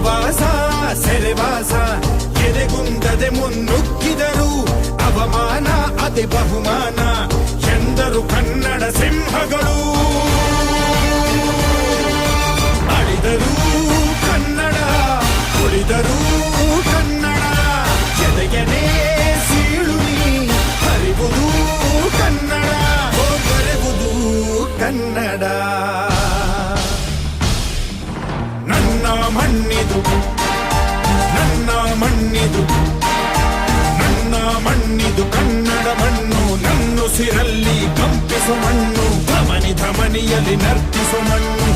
ಪ್ರವಾಸ ಸೆರೆವಾಸ ಎದೆಗುಂದದೆ ಮುನ್ನುಗ್ಗಿದರು ಅವಮಾನ ಅತಿ ಬಹುಮಾನ ಎಂದರು ಕನ್ನಡ ಸಿಂಹಗಳು ಅಳಿದರು ಕನ್ನಡ ಉಳಿದರು ಕನ್ನಡ ಎದೆಗೆನೆ ಸೀಳುನಿ ಹರಿವುದು ಕನ್ನಡ ಬರೆವುದು ಕನ್ನಡ ನನ್ನ ಮಣ್ಣಿದು ನನ್ನ ಮಣ್ಣಿದು ನನ್ನ ಮಣ್ಣಿದು ಕನ್ನಡ ಮಣ್ಣು ನನ್ನುಸಿರಲ್ಲಿ ಕಂಪಿಸು ಮಣ್ಣು ಧಮನಿ ಧಮನಿಯಲ್ಲಿ ನರ್ತಿಸು ಮಣ್ಣು